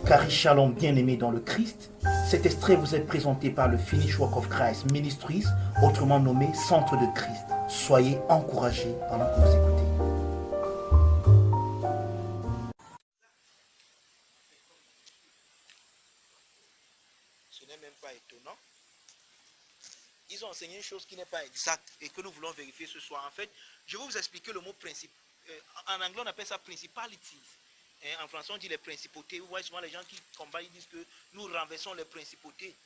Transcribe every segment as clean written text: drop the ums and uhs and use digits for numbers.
Carrie Shalom, bien-aimé dans le Christ, cet extrait vous est présenté par le Finish Work of Christ Ministries, autrement nommé Centre de Christ. Soyez encouragés pendant que vous écoutez. Ce n'est même pas étonnant. Ils ont enseigné une chose qui n'est pas exacte et que nous voulons vérifier ce soir. En fait, je vais vous expliquer le mot principe. En anglais, on appelle ça principalities. En français, on dit les principautés. Vous voyez souvent les gens qui combattent, ils disent que nous renversons les principautés.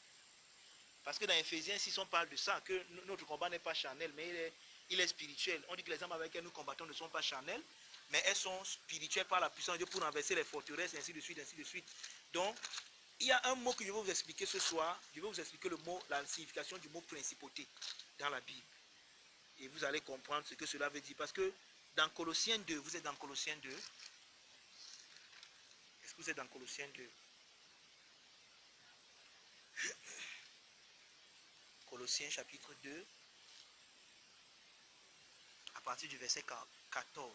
Parce que dans Ephésiens 6, on parle de ça, que notre combat n'est pas charnel, mais il est spirituel. On dit que les armes avec lesquelles nous combattons ne sont pas charnelles, mais elles sont spirituelles par la puissance de Dieu pour renverser les forteresses, ainsi de suite, ainsi de suite. Donc, il y a un mot que je vais vous expliquer ce soir. Je vais vous expliquer le mot, la signification du mot principauté dans la Bible. Et vous allez comprendre ce que cela veut dire. Parce que dans Colossiens 2, vous êtes dans Colossiens 2. Est-ce que vous êtes dans Colossiens 2? Colossiens chapitre 2, à partir du verset 14.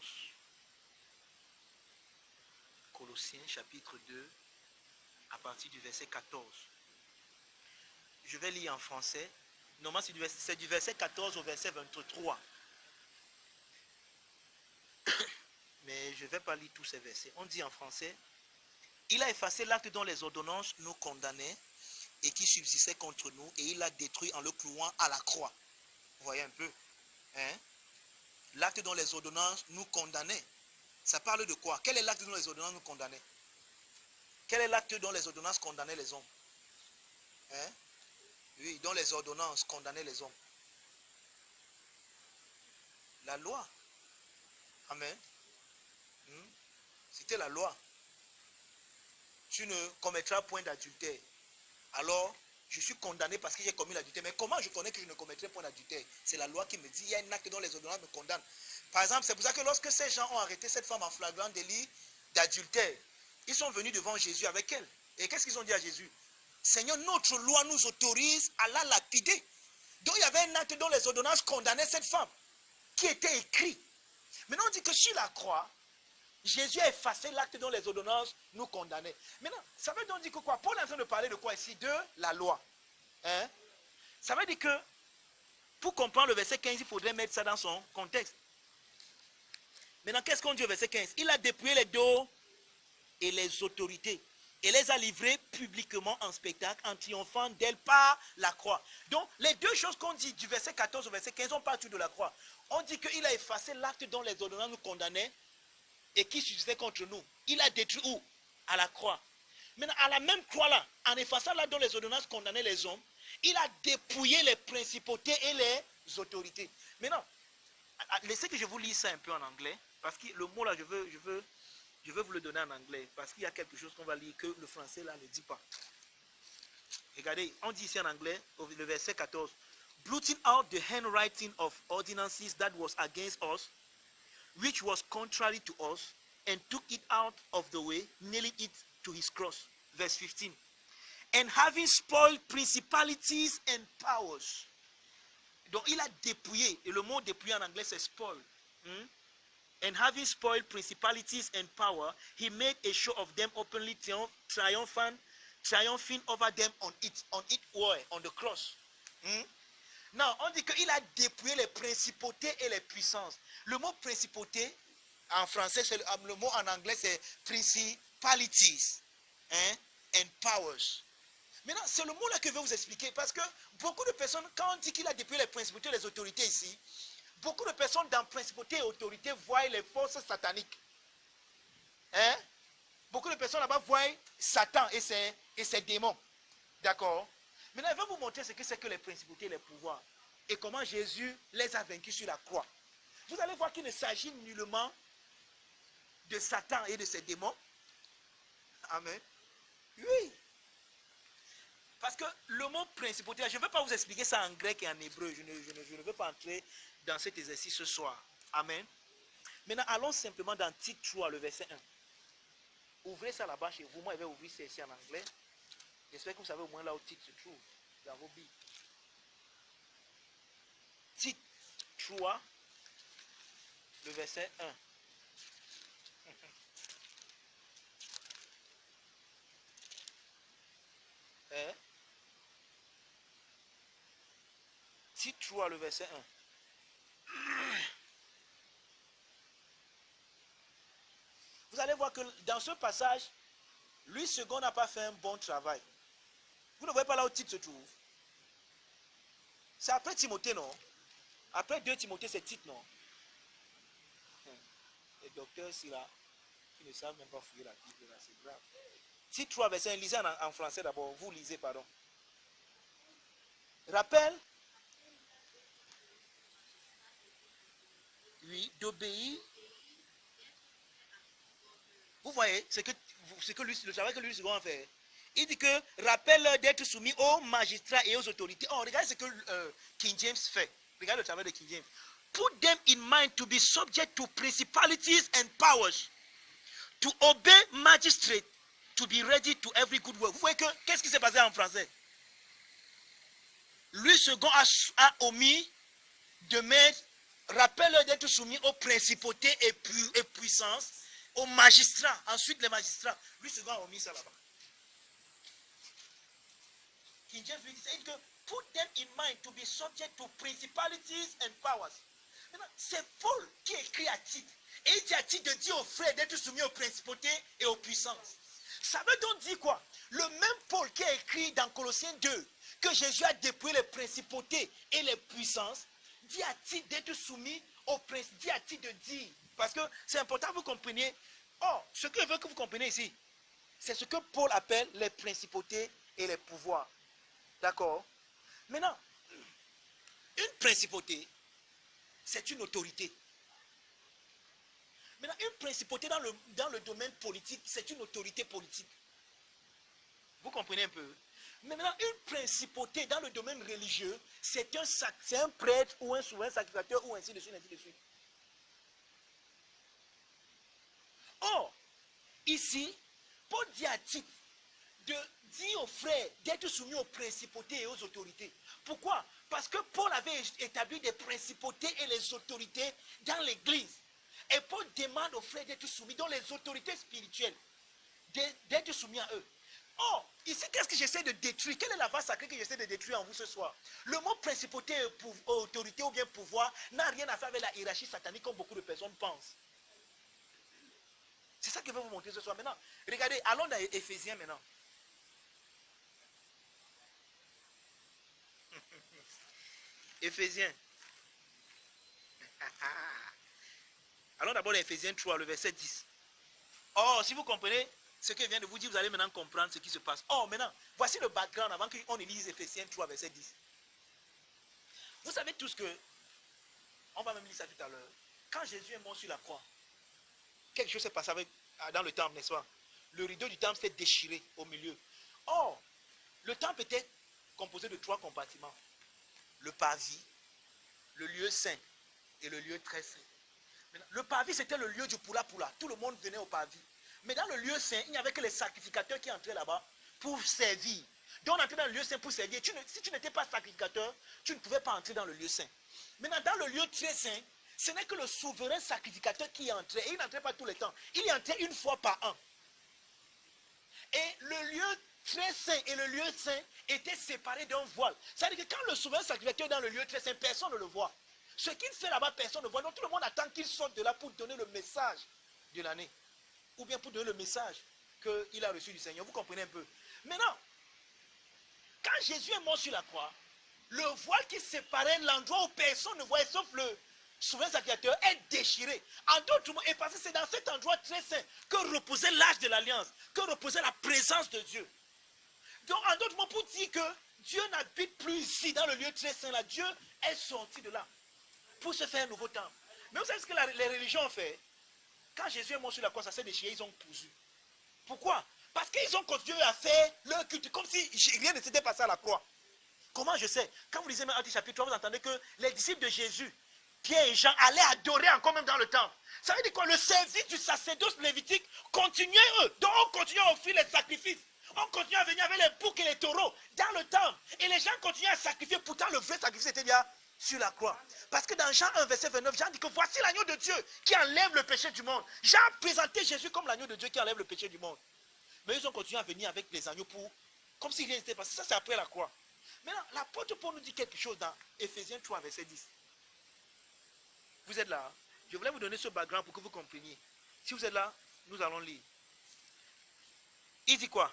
Colossiens chapitre 2, à partir du verset 14. Je vais lire en français. Normalement, c'est du verset 14 au verset 23. Mais je ne vais pas lire tous ces versets. On dit en français, il a effacé l'acte dont les ordonnances nous condamnaient et qui subsistait contre nous, et il l'a détruit en le clouant à la croix. Vous voyez un peu, hein? L'acte dont les ordonnances nous condamnaient. Ça parle de quoi? Quel est l'acte dont les ordonnances nous condamnaient? Quel est l'acte dont les ordonnances condamnaient les hommes? Hein? Oui, dont les ordonnances condamnaient les hommes. La loi. Amen. C'était la loi. Tu ne commettras point d'adultère. Alors, je suis condamné parce que j'ai commis l'adultère. Mais comment je connais que je ne commettrai point d'adultère? C'est la loi qui me dit, il y a un acte dont les ordonnances me condamnent. Par exemple, c'est pour ça que lorsque ces gens ont arrêté cette femme en flagrant délit d'adultère, ils sont venus devant Jésus avec elle. Et qu'est-ce qu'ils ont dit à Jésus? Seigneur, notre loi nous autorise à la lapider. Donc il y avait un acte dont les ordonnances condamnaient cette femme, qui était écrit. Maintenant on dit que sur la croix, Jésus a effacé l'acte dont les ordonnances nous condamnaient. Maintenant, ça veut donc dire que quoi? Paul est en train de parler de quoi ici? De la loi. Hein? Ça veut dire que, pour comprendre le verset 15, il faudrait mettre ça dans son contexte. Maintenant, qu'est-ce qu'on dit au verset 15? Il a dépouillé les dos et les autorités et les a livrés publiquement en spectacle en triomphant d'elle par la croix. Donc, les deux choses qu'on dit du verset 14 au verset 15, on parle tout de la croix. On dit qu'il a effacé l'acte dont les ordonnances nous condamnaient et qui subsistait contre nous. Il a détruit où? À la croix. Maintenant, à la même croix là, en effaçant là dont les ordonnances condamnaient les hommes, il a dépouillé les principautés et les autorités. Maintenant, laissez que je vous lise ça un peu en anglais, parce que le mot là, je veux vous le donner en anglais, parce qu'il y a quelque chose qu'on va lire que le français là ne dit pas. Regardez, on dit ici en anglais, le verset 14, blotting out the handwriting of ordinances that was against us, which was contrary to us, and took it out of the way, nailing it to his cross. Verse 15. And having spoiled principalities and powers. Donc il a dépouillé, et le mot dépouillé en anglais c'est spoil. And having spoiled principalities and power, he made a show of them openly, triumphing over them on it war, on the cross. Non, on dit qu'il a dépouillé les principautés et les puissances. Le mot principauté, en français, le mot en anglais, c'est principalities and powers. Maintenant, c'est le mot là que je vais vous expliquer, parce que beaucoup de personnes, quand on dit qu'il a dépouillé les principautés et les autorités ici, beaucoup de personnes dans principauté et autorité voient les forces sataniques. Beaucoup de personnes là-bas voient Satan et ses démons. D'accord? Maintenant, je vais vous montrer ce que c'est que les principautés et les pouvoirs. Et comment Jésus les a vaincus sur la croix. Vous allez voir qu'il ne s'agit nullement de Satan et de ses démons. Amen. Oui. Parce que le mot principauté, je ne vais pas vous expliquer ça en grec et en hébreu. Je ne veux pas entrer dans cet exercice ce soir. Amen. Maintenant, allons simplement dans Tite 3, le verset 1. Ouvrez ça là-bas chez vous. Moi, je vais ouvrir ça ici en anglais. J'espère que vous savez au moins là où Tite se trouve, dans vos Bibles. Tite 3, le verset 1. Hein? Titre 3, le verset 1. Vous allez voir que dans ce passage, Louis II n'a pas fait un bon travail. Vous ne voyez pas là où le titre se trouve. C'est après Timothée, non? Après 2 Timothée, c'est titre, non? Les docteurs, c'est là, qui ne savent même pas fouiller la Bible, là, c'est grave. Titre 3, verset 1, lisez en français d'abord. Vous lisez, pardon. Rappel. Oui, d'obéir. Vous voyez, c'est que le travail que lui a fait. Il dit que rappelle d'être soumis aux magistrats et aux autorités. Oh, regardez ce que King James fait. Regardez le travail de King James. Put them in mind to be subject to principalities and powers, to obey magistrates, to be ready to every good work. Vous voyez que, qu'est-ce qui s'est passé en français? Louis II a omis de mettre, rappelle d'être soumis aux principautés et puissances, aux magistrats. Ensuite, les magistrats. Louis II a omis ça là-bas. King James lui dit que put them in mind to be subject to principalities and powers. C'est Paul qui écrit à titre. Et il dit à titre de dire aux frères d'être soumis aux principautés et aux puissances. Ça veut donc dire quoi? Le même Paul qui a écrit dans Colossiens 2 que Jésus a dépouillé les principautés et les puissances, dit à titre d'être soumis aux principautés, dit à titre de dire. Parce que c'est important que vous compreniez. Oh, ce que je veux que vous compreniez ici, c'est ce que Paul appelle les principautés et les pouvoirs. D'accord? Maintenant, une principauté, c'est une autorité. Maintenant, une principauté dans le domaine politique, c'est une autorité politique. Vous comprenez un peu? Mais maintenant, une principauté dans le domaine religieux, c'est un prêtre ou un souverain sacrificateur ou ainsi de suite, ainsi de suite. Or, ici, Paul dit à titre de dire aux frères d'être soumis aux principautés et aux autorités. Pourquoi? Parce que Paul avait établi des principautés et les autorités dans l'église. Et Paul demande aux frères d'être soumis, dans les autorités spirituelles, d'être soumis à eux. Or, ici, qu'est-ce que j'essaie de détruire? Quelle est la vase sacrée que j'essaie de détruire en vous ce soir? Le mot principauté, autorité ou bien pouvoir n'a rien à faire avec la hiérarchie satanique comme beaucoup de personnes pensent. C'est ça que je vais vous montrer ce soir. Maintenant, regardez, allons dans Éphésiens maintenant. Éphésiens. Allons d'abord dans Éphésiens 3, le verset 10. Or, si vous comprenez ce que je viens de vous dire, vous allez maintenant comprendre ce qui se passe. Or, maintenant, voici le background avant qu'on lise Éphésiens 3, verset 10. Vous savez tous que, on va même lire ça tout à l'heure, quand Jésus est mort sur la croix, quelque chose s'est passé dans le temple, n'est-ce pas? Le rideau du temple s'est déchiré au milieu. Or, le temple était composé de 3 compartiments. Le parvis, le lieu saint et le lieu très saint. Le parvis, c'était le lieu du poula-poula. Tout le monde venait au parvis. Mais dans le lieu saint, il n'y avait que les sacrificateurs qui entraient là-bas pour servir. Donc on entrait dans le lieu saint pour servir. Si tu n'étais pas sacrificateur, tu ne pouvais pas entrer dans le lieu saint. Maintenant, dans le lieu très saint, ce n'est que le souverain sacrificateur qui entrait. Et il n'entrait pas tous les temps. Il y entrait une fois par an. Et le lieu très saint et le lieu saint étaient séparés d'un voile. C'est-à-dire que quand le souverain sacrificateur est dans le lieu très saint, personne ne le voit. Ce qu'il fait là-bas, personne ne voit. Donc tout le monde attend qu'il sorte de là pour donner le message de l'année. Ou bien pour donner le message qu'il a reçu du Seigneur. Vous comprenez un peu? Maintenant, quand Jésus est mort sur la croix, le voile qui séparait l'endroit où personne ne voyait, sauf le souverain sacrificateur, est déchiré. En d'autres mots, et parce que c'est dans cet endroit très saint que reposait l'âge de l'alliance, que reposait la présence de Dieu. Donc, en d'autres mots, pour dire que Dieu n'habite plus ici, dans le lieu très saint là, Dieu est sorti de là pour se faire un nouveau temple. Mais vous savez ce que les religions ont fait? Quand Jésus est mort sur la croix, ça s'est déchiré, ils ont cousu. Pourquoi? Parce qu'ils ont continué à faire leur culte, comme si rien ne s'était passé à la croix. Comment je sais? Quand vous lisez Matthieu chapitre 3, vous entendez que les disciples de Jésus, Pierre et Jean, allaient adorer encore même dans le temple. Ça veut dire quoi? Le service du sacerdoce lévitique continuait eux. Donc on continuait à offrir les sacrifices. On continuait à venir avec les boucs et les taureaux dans le temple. Et les gens continuaient à sacrifier. Pourtant, le vrai sacrifice était bien sur la croix. Parce que dans Jean 1, verset 29, Jean dit que voici l'agneau de Dieu qui enlève le péché du monde. Jean a présenté Jésus comme l'agneau de Dieu qui enlève le péché du monde. Mais ils ont continué à venir avec les agneaux comme si rien n'était passé. Ça, c'est après la croix. Maintenant, l'apôtre Paul nous dit quelque chose dans Ephésiens 3, verset 10. Vous êtes là, hein? Je voulais vous donner ce background pour que vous compreniez. Si vous êtes là, nous allons lire. Il dit quoi?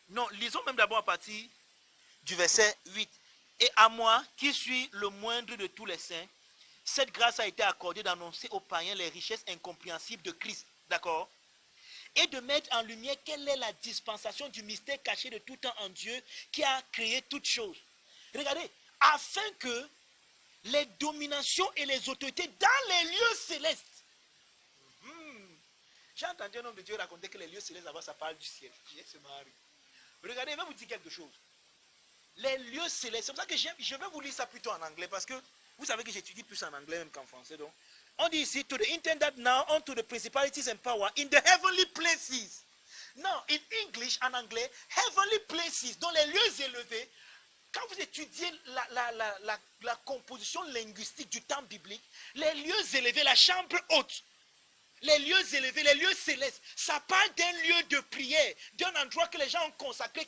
Non, lisons même d'abord à partir du verset 8. Et à moi, qui suis le moindre de tous les saints, cette grâce a été accordée d'annoncer aux païens les richesses incompréhensibles de Christ. D'accord? Et de mettre en lumière quelle est la dispensation du mystère caché de tout temps en Dieu qui a créé toutes choses. Regardez, afin que les dominations et les autorités dans les lieux célestes. J'ai entendu un homme de Dieu raconter que les lieux célestes, là-bas, ça parle du ciel. Je me Regardez, je vais vous dire quelque chose. Les lieux célestes, c'est pour ça que je vais vous lire ça plutôt en anglais, parce que vous savez que j'étudie plus en anglais même qu'en français. Donc, on dit ici, to the intent that now unto the principalities and power in the heavenly places. Non, in English, en anglais, heavenly places, dans les lieux élevés. Quand vous étudiez la composition linguistique du temps biblique, les lieux élevés, la chambre haute, les lieux élevés, les lieux célestes, ça parle d'un lieu de prière, d'un endroit que les gens ont consacré,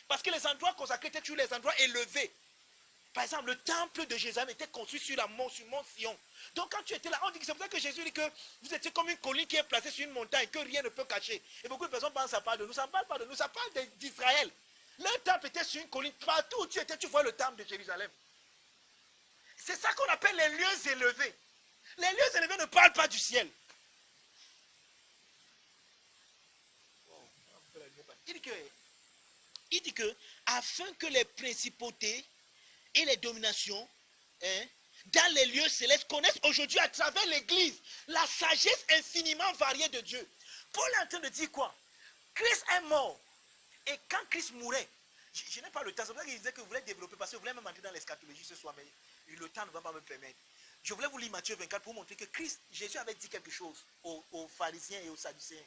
parce que les endroits consacrés étaient toujours les endroits élevés. Par exemple, le temple de Jérusalem était construit sur Mont Sion. Donc quand tu étais là, on dit que c'est pour ça que Jésus dit que vous étiez comme une colline qui est placée sur une montagne, que rien ne peut cacher. Et beaucoup de personnes pensent que ça parle de nous, ça ne parle pas de nous, ça parle d'Israël. Leur temple était sur une colline, partout où tu étais, tu vois le temple de Jérusalem. C'est ça qu'on appelle les lieux élevés. Les lieux élevés ne parlent pas du ciel. Il dit que afin que les principautés et les dominations dans les lieux célestes connaissent aujourd'hui à travers l'église la sagesse infiniment variée de Dieu. Paul est en train de dire quoi? Christ est mort. Et quand Christ mourait, je n'ai pas le temps, c'est pour ça qu'il disait que vous voulez développer, parce que vous voulez même entrer dans l'eschatologie ce soir, mais le temps ne va pas me permettre. Je voulais vous lire Matthieu 24 pour montrer que Jésus avait dit quelque chose aux pharisiens et aux sadducéens.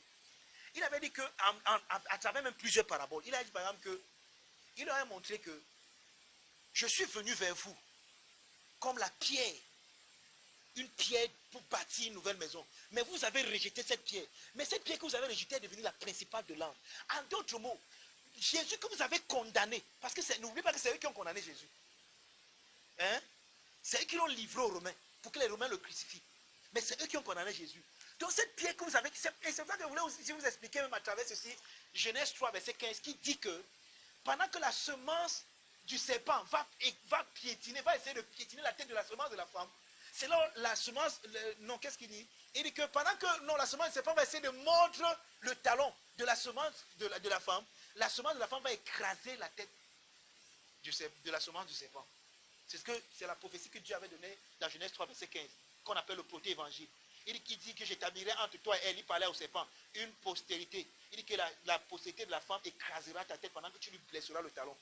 Il avait dit qu'à travers même plusieurs paraboles, il a dit par exemple qu'il leur a montré que je suis venu vers vous comme la pierre, une pierre pour bâtir une nouvelle maison. Mais vous avez rejeté cette pierre. Mais cette pierre que vous avez rejetée est devenue la principale de l'âme. En d'autres mots, Jésus que vous avez condamné, parce que n'oubliez pas que c'est eux qui ont condamné Jésus. C'est eux qui l'ont livré aux Romains pour que les Romains le crucifient. Mais c'est eux qui ont condamné Jésus. Donc cette pierre que vous avez, et c'est pour ça que je voulais aussi vous expliquer même à travers ceci, Genèse 3, verset 15, qui dit que pendant que la semence du serpent va piétiner, va essayer de piétiner la tête de la semence de la femme, c'est là la semence, non, qu'est-ce qu'il dit? Il dit que pendant que la semence du serpent va essayer de mordre le talon de la semence de la femme, la semence de la femme va écraser la tête de la semence du serpent. C'est la prophétie que Dieu avait donnée dans Genèse 3, verset 15, qu'on appelle le proté-évangile. Il dit que j'établirai entre toi et elle, il parlait au serpent, une postérité. Il dit que la postérité de la femme écrasera ta tête pendant que tu lui blesseras le talon.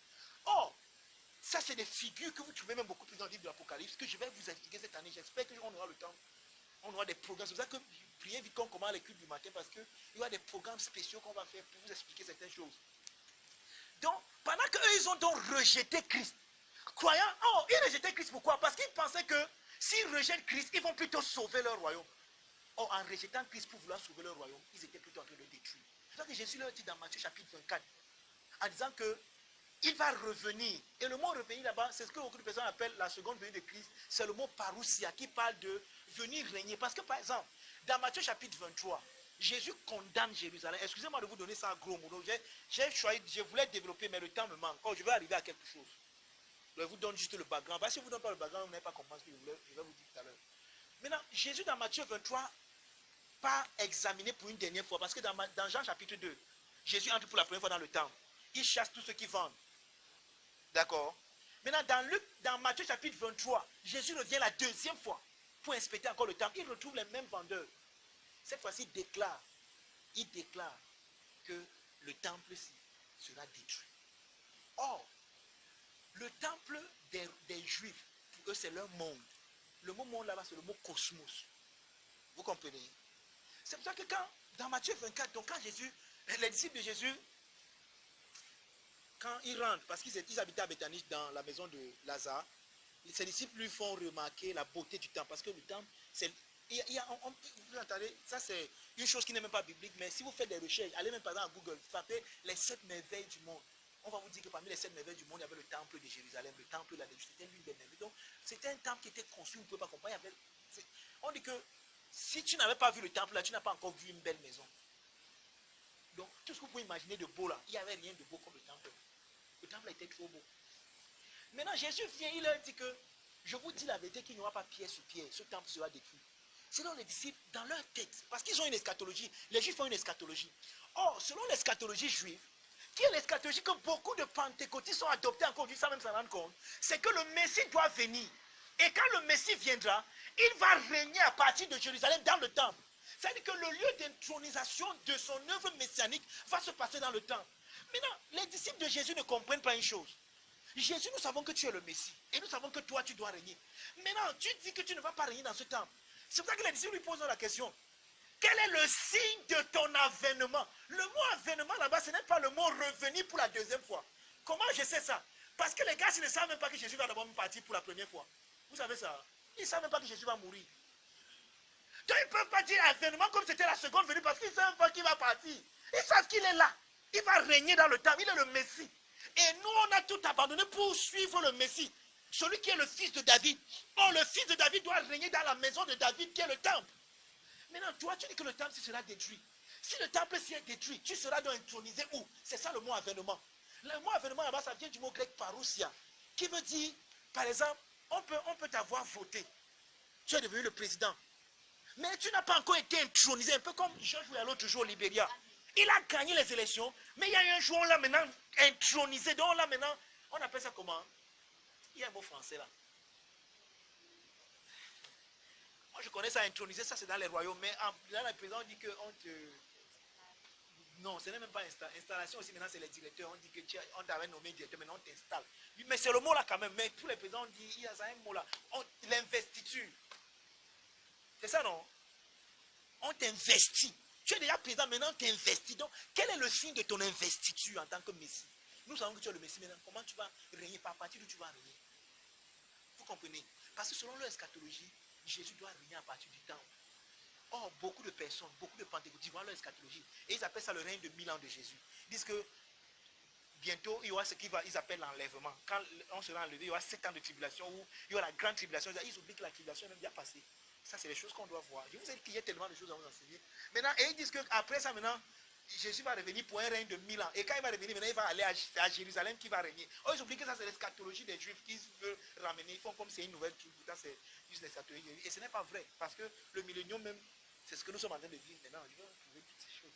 Or, ça c'est des figures que vous trouvez même beaucoup plus dans le livre de l'Apocalypse, que je vais vous expliquer cette année. J'espère qu'on aura le temps. On aura des programmes. C'est pour ça que priez vite qu'on commence les cultes du matin, parce qu'il y aura des programmes spéciaux qu'on va faire pour vous expliquer certaines choses. Donc, pendant qu'eux, ils ont donc rejeté Christ, croyant, ils rejetaient Christ pourquoi? Parce qu'ils pensaient que s'ils rejettent Christ, ils vont plutôt sauver leur royaume. Or, en rejetant Christ pour vouloir sauver leur royaume, ils étaient plutôt en train de le détruire. C'est ça que Jésus leur dit dans Matthieu chapitre 24, en disant que il va revenir. Et le mot revenir là-bas, c'est ce que beaucoup de personnes appellent la seconde venue de Christ. C'est le mot parousia qui parle de venir régner. Parce que par exemple, dans Matthieu chapitre 23, Jésus condamne Jérusalem. Excusez-moi de vous donner ça en gros mots. Je voulais développer, mais le temps me manque. Je vais arriver à quelque chose. Je vous donne juste le background. Parce que si je ne vous donne pas le background, vous n'allez pas comprendre ce que je vais vous dire tout à l'heure. Maintenant, Jésus dans Matthieu 23, pas examiné pour une dernière fois. Parce que dans Jean chapitre 2, Jésus entre pour la première fois dans le temple. Il chasse tous ceux qui vendent. D'accord? Maintenant, dans Matthieu chapitre 23, Jésus revient la deuxième fois pour inspecter encore le temple. Il retrouve les mêmes vendeurs. Cette fois-ci, il déclare que le temple sera détruit. Or, le temple des Juifs, pour eux, c'est leur monde. Le mot monde là-bas, c'est le mot cosmos. Vous comprenez? C'est pour ça que dans Matthieu 24, donc quand les disciples de Jésus quand ils rentrent, parce qu'ils habitaient à Béthanie dans la maison de Lazare, ses disciples lui font remarquer la beauté du temple. Parce que le temple, c'est... vous entendez, ça c'est une chose qui n'est même pas biblique, mais si vous faites des recherches, allez même par exemple à Google, tapez les 7 merveilles du monde. On va vous dire que parmi les 7 merveilles du monde, il y avait le temple de Jérusalem, le temple de la Délice. C'était l'une des merveilles. Donc, c'était un temple qui était construit, on ne peut pas comprendre. On dit que si tu n'avais pas vu le temple là, tu n'as pas encore vu une belle maison. Donc, tout ce que vous pouvez imaginer de beau là, il n'y avait rien de beau comme le temple. Le temple était trop beau. Maintenant, Jésus vient, il leur dit que, je vous dis la vérité, qu'il n'y aura pas pierre sur pierre, ce temple sera détruit. Selon les disciples, dans leur tête, parce qu'ils ont une eschatologie, les Juifs ont une eschatologie. Or, selon l'eschatologie juive, qui est l'eschatologie que beaucoup de pentecôtistes ont adopté encore aujourd'hui, sans même s'en rendre compte, c'est que le Messie doit venir. Et quand le Messie viendra, il va régner à partir de Jérusalem dans le temple. C'est-à-dire que le lieu d'intronisation de son œuvre messianique va se passer dans le temple. Maintenant, les disciples de Jésus ne comprennent pas une chose. Jésus, nous savons que tu es le Messie. Et nous savons que toi, tu dois régner. Maintenant, tu dis que tu ne vas pas régner dans ce temple. C'est pour ça que les disciples lui posent la question. Quel est le signe de ton avènement? Le mot avènement là-bas, ce n'est pas le mot revenir pour la deuxième fois. Comment je sais ça? Parce que les gars, ils ne savent même pas que Jésus va d'abord partir pour la première fois. Vous savez ça? Ils ne savent même pas que Jésus va mourir. Donc ils ne peuvent pas dire avènement comme c'était la seconde venue parce qu'ils ne savent pas qu'il va partir. Ils savent qu'il est là. Il va régner dans le temple. Il est le Messie. Et nous, on a tout abandonné pour suivre le Messie. Celui qui est le fils de David. Or, le fils de David doit régner dans la maison de David qui est le temple. Maintenant, toi, tu dis que le temple sera détruit. Si le temple s'y est détruit, tu seras donc intronisé où? C'est ça le mot avènement. Le mot avènement là-bas, ça vient du mot grec parousia, qui veut dire, par exemple, on peut t'avoir voté. Tu es devenu le président. Mais tu n'as pas encore été intronisé, un peu comme George Weah l'autre jour au Libéria. Il a gagné les élections, mais il y a eu un jour, on l'a maintenant intronisé. Donc, on l'a maintenant, on appelle ça comment? Il y a un mot français là. Moi, je connais ça, intronisé, ça c'est dans les royaumes, mais dans le président, on dit qu'on te... Non, ce n'est même pas installation aussi, maintenant c'est les directeurs, on dit qu'on t'avait nommé directeur, maintenant on t'installe. Mais c'est le mot là quand même, mais tous les présidents, on dit, il y a un mot là, l'investiture. C'est ça non? On t'investit. Tu es déjà président, maintenant on t'investit. Donc, quel est le signe de ton investiture en tant que Messie? Nous savons que tu es le Messie maintenant, comment tu vas régner, par partir d'où tu vas régner? Vous comprenez? Parce que selon leur eschatologie, Jésus doit régner à partir du temple. Or, beaucoup de personnes, beaucoup de pentecôtistes voient leur eschatologie. Et ils appellent ça le règne de 1000 ans de Jésus. Ils disent que bientôt, il y aura ce qu'ils appellent l'enlèvement. Quand on sera enlevé, il y aura 7 ans de tribulation où il y aura la grande tribulation. Ils oublient que la tribulation est même déjà passée. Ça, c'est les choses qu'on doit voir. Je vous ai dit qu'il y a tellement de choses à vous enseigner. Maintenant, et ils disent qu'après ça, maintenant, Jésus va revenir pour un règne de 1000 ans. Et quand il va revenir, maintenant, il va aller à Jérusalem qui va régner. Or, ils oublient que ça, c'est l'eschatologie des Juifs qu'ils veulent ramener. Ils font comme c'est une nouvelle truc. C'est juste l'eschatologie. Et ce n'est pas vrai. Parce que le millénium même, c'est ce que nous sommes en train de vivre maintenant. Je vais vous prouver toutes ces choses.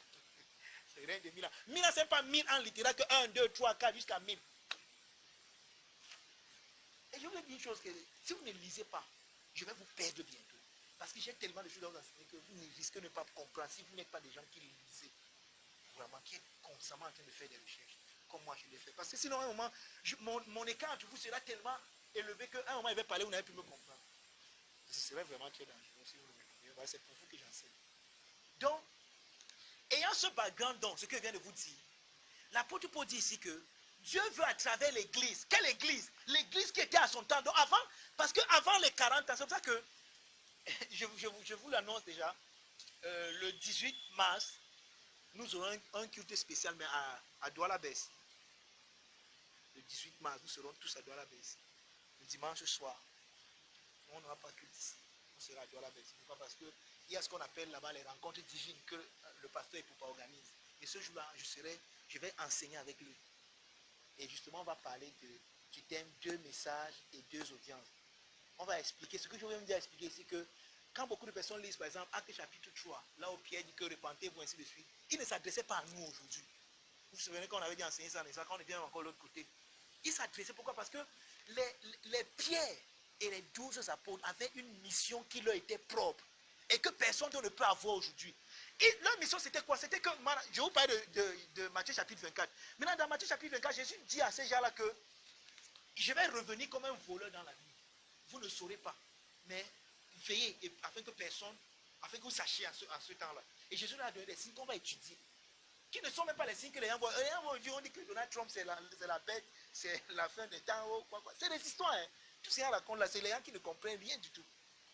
C'est le règne de 1000 ans. 1000 ans, ce n'est pas 1000 ans littéral que 1, 2, 3, 4 jusqu'à 1000. Et je vous dis une chose que si vous ne lisez pas, je vais vous perdre bientôt. Parce que j'ai tellement de choses à vous enseigner que vous ne risquez de ne pas comprendre si vous n'êtes pas des gens qui lisent. Vraiment, qui est constamment en train de faire des recherches, comme moi je l'ai fait. Parce que sinon, à un moment, mon écart entre vous sera tellement élevé qu'à un moment, il va parler, vous n'allez plus me comprendre. Ce serait vraiment très dangereux si vous ne me comprenez pas. C'est pour vous que j'enseigne. Donc, ayant ce background, donc, ce que je viens de vous dire, l'apôtre Paul dit ici que Dieu veut à travers l'église. Quelle église? L'église qui était à son temps. Donc avant, parce qu'avant les 40 ans, c'est pour ça que je vous l'annonce déjà, le 18 mars, nous aurons un culte spécial mais à Douala-Besse. Le 18 mars, nous serons tous à Douala-Besse. Le dimanche soir, on n'aura pas culte ici. On sera à Douala-Besse. Pourquoi? Parce qu'il y a ce qu'on appelle là-bas les rencontres divines que le pasteur et Poupa organise. Et ce jour-là, je vais enseigner avec lui. Et justement, on va parler du thème 2 messages et 2 audiences. On va expliquer, ce que je viens de expliquer ici, que quand beaucoup de personnes lisent, par exemple, Actes chapitre 3, là où Pierre dit que repentez-vous, ainsi de suite, il ne s'adressait pas à nous aujourd'hui. Vous vous souvenez qu'on avait dit enseigner ça, quand on était encore de l'autre côté. Il s'adressait, pourquoi? Parce que les pierres et les 12 apôtres avaient une mission qui leur était propre et que personne ne peut avoir aujourd'hui. Et leur mission, c'était quoi? C'était que, je vous parle de Matthieu chapitre 24. Maintenant, dans Matthieu chapitre 24, Jésus dit à ces gens-là que je vais revenir comme un voleur dans la nuit. Vous ne saurez pas. Mais veillez afin que personne, afin que vous sachiez à ce temps-là. Et Jésus leur a donné des signes qu'on va étudier. qui ne sont même pas les signes que les gens voient. Les gens vont dire, on dit que Donald Trump c'est la bête, c'est la fin des temps, oh, quoi. C'est des histoires. Hein. Tout ce qu'on raconte là, c'est les gens qui ne comprennent rien du tout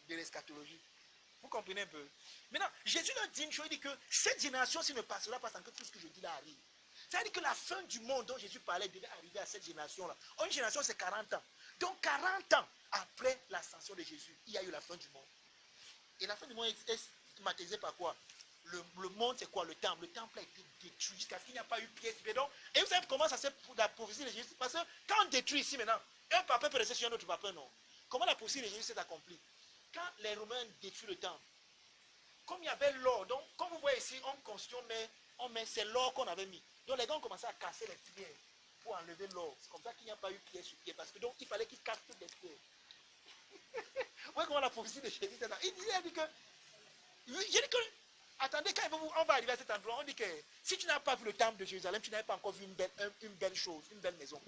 de l'eschatologie. Vous comprenez un peu? Maintenant, Jésus leur dit une chose, il dit que cette génération-ci ne passera pas sans que tout ce que je dis là arrive. C'est-à-dire que la fin du monde dont Jésus parlait devait arriver à cette génération-là. Une génération, c'est 40 ans. Donc 40 ans après l'ascension de Jésus, il y a eu la fin du monde. Et la fin du monde est stigmatisée par quoi? Le monde, c'est quoi? Le temple. Le temple a été détruit jusqu'à ce qu'il n'y a pas eu pièce. Et vous savez comment ça s'est la prophétie de Jésus? Parce que quand on détruit ici maintenant, un papa peut rester sur un autre papa, non. Comment la prophétie de Jésus s'est accomplie? Quand les Romains détruisent le temple, comme il y avait l'or, donc comme vous voyez ici, on met c'est l'or qu'on avait mis. Donc les gars ont commencé à casser les pierres pour enlever l'or. C'est comme ça qu'il n'y a pas eu pierre sur pierre. Parce que donc il fallait qu'ils cassent toutes les pierres. Vous voyez comment la prophétie de Jésus s'est accomplie? Il dit que, j'ai dit que, attendez, quand on va arriver à cet endroit, on dit que si tu n'as pas vu le temple de Jérusalem, tu n'avais pas encore vu une belle chose, une belle maison.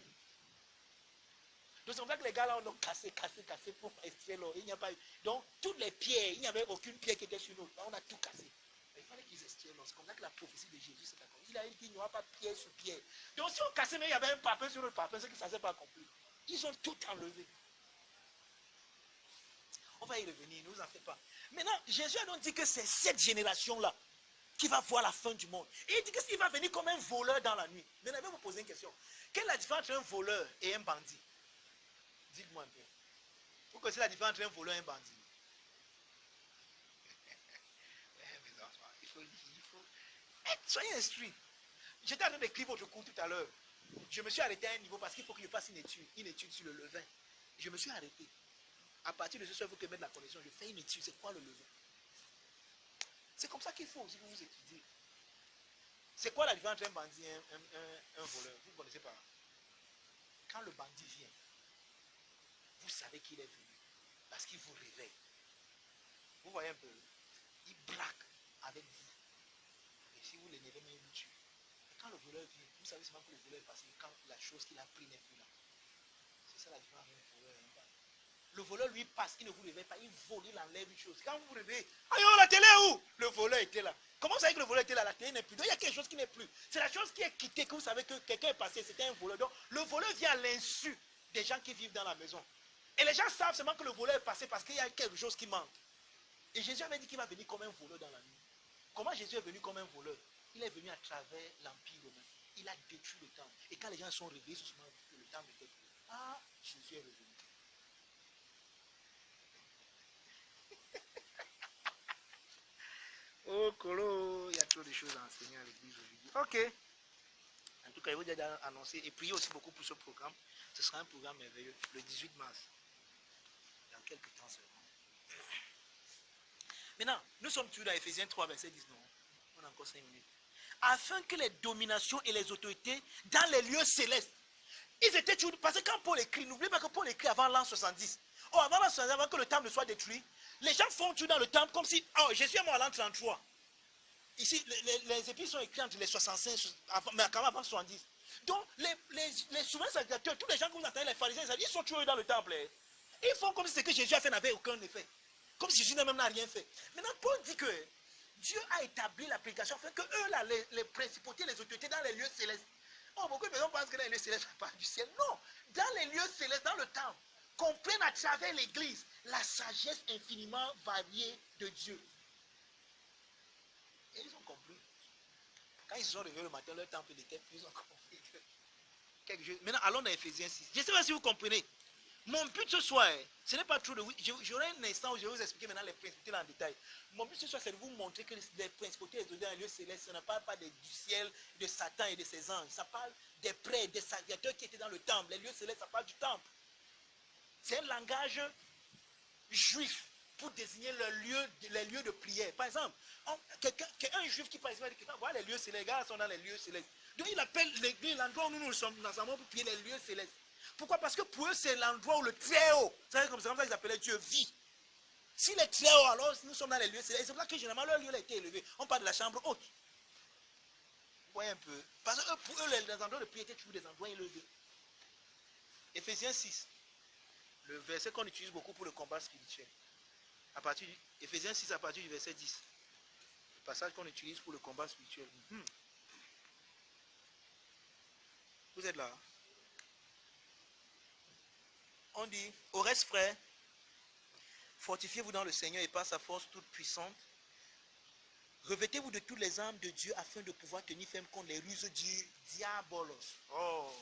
Donc c'est comme ça que les gars là ont cassé pour extraire l'or. Il n'y a pas eu. Donc toutes les pierres, il n'y avait aucune pierre qui était sur nous. On a tout cassé. Mais il fallait qu'ils extraient l'or. C'est comme ça que la prophétie de Jésus s'est accomplie. Il a dit qu'il n'y aura pas pierre sur pierre. Donc si on cassait, mais il y avait un papin sur le papin, c'est que ça ne s'est pas accompli. Ils ont tout enlevé. On va y revenir, ne vous en faites pas. Maintenant, Jésus a donc dit que c'est cette génération-là qui va voir la fin du monde. Et il dit qu'il va venir comme un voleur dans la nuit. Mais je vais vous poser une question. Quelle est la différence entre un voleur et un bandit? Dites-moi un peu. Vous connaissez la différence entre un voleur et un bandit? Soyez instruits. J'étais en train d'écrire votre cours tout à l'heure. Je me suis arrêté à un niveau parce qu'il faut que je fasse une étude sur le levain. Je me suis arrêté. À partir de ce soir, il faut que je mette la connexion. Je fais une étude. C'est quoi le levain? C'est comme ça qu'il faut si vous vous étudiez. C'est quoi la différence entre un bandit et un voleur? Vous ne connaissez pas. Quand le bandit vient, vous savez qu'il est venu. Parce qu'il vous réveille. Vous voyez un peu. Il braque avec vous. Et si vous l'énervez, il vous tue. Et quand le voleur vient, vous savez seulement que le voleur est passé quand la chose qu'il a pris n'est plus là. C'est ça la différence entre un voleur et un bandit. Le voleur lui passe, il ne vous réveille pas, il vole, il enlève une chose. Quand vous vous réveillez, aïe, la télé est où? Le voleur était là. Comment vous savez que le voleur était là? La télé n'est plus. Donc il y a quelque chose qui n'est plus. C'est la chose qui est quittée, que vous savez que quelqu'un est passé, c'était un voleur. Donc le voleur vient à l'insu des gens qui vivent dans la maison. Et les gens savent seulement que le voleur est passé parce qu'il y a quelque chose qui manque. Et Jésus avait dit qu'il va venir comme un voleur dans la nuit. Comment Jésus est venu comme un voleur? Il est venu à travers l'Empire romain. Il a détruit le temple. Et quand les gens sont réveillés, ils se sont dit que le temple était plus. Ah, Jésus est revenu. Oh, Colo, il y a trop de choses à enseigner à l'église aujourd'hui. Ok. En tout cas, il vous déjà annoncé et prier aussi beaucoup pour ce programme. Ce sera un programme merveilleux le 18 mars. Dans quelques temps seulement. Maintenant, nous sommes toujours dans Ephésiens 3, verset 19. On a encore 5 minutes. Afin que les dominations et les autorités dans les lieux célestes, ils étaient toujours. Parce que quand Paul écrit, n'oubliez pas que Paul écrit avant l'an 70. Oh, avant l'an 70, avant que le temple soit détruit, les gens font tout dans le temple comme si, oh, Jésus est mort à l'an 33. Ici, les épîtres sont écrits entre les 65, mais quand même avant 70. Donc, les souverains sacrificateurs, tous les gens que vous entendez, les pharisiens, ils sont toujours dans le temple. Ils font comme si ce que Jésus a fait n'avait aucun effet. Comme si Jésus même n'a rien fait. Maintenant, Paul dit que Dieu a établi la prédication afin que eux, là, les principautés, les autorités dans les lieux célestes. Oh, beaucoup de personnes pensent que dans les lieux célestes, ça part du ciel. Non, dans les lieux célestes, dans le temple, comprennent à travers l'église la sagesse infiniment variée de Dieu. Et ils ont compris. Quand ils se sont réveillés le matin, leur temple était plus, ils ont compris que quelque chose. Maintenant, allons dans Ephésiens 6. Je ne sais pas si vous comprenez. Mon but ce soir, ce n'est pas trop de... J'aurai un instant où je vais vous expliquer maintenant les principautés en détail. Mon but ce soir, c'est de vous montrer que les principautés dans les lieux célestes, ça ne parle pas du ciel, de Satan et de ses anges. Ça parle des prêtres, des sacrificateurs qui étaient dans le temple. Les lieux célestes, ça parle du temple. C'est un langage juif pour désigner les lieux de prière. Par exemple, un juif qui parle ici, voilà les lieux célestes, les gars sont dans les lieux célestes. Donc il appelle l'endroit où nous sommes ensemble pour prier les lieux célestes. Pourquoi? Parce que pour eux, c'est l'endroit où le Très-Haut, c'est comme ça qu'ils appelaient Dieu, vit. Si le Très-Haut, alors nous sommes dans les lieux célestes. C'est pour ça que généralement leur lieu a été élevé. On parle de la chambre haute. Vous voyez un peu. Parce que pour eux, les endroits de prière étaient toujours des endroits élevés. Ephésiens 6, le verset qu'on utilise beaucoup pour le combat spirituel. Ephésiens 6 à partir du verset 10. Le passage qu'on utilise pour le combat spirituel. Vous êtes là? On dit, au reste, frère, fortifiez-vous dans le Seigneur et par sa force toute puissante. Revêtez-vous de toutes les armes de Dieu afin de pouvoir tenir ferme contre les ruses du diabolos. Oh,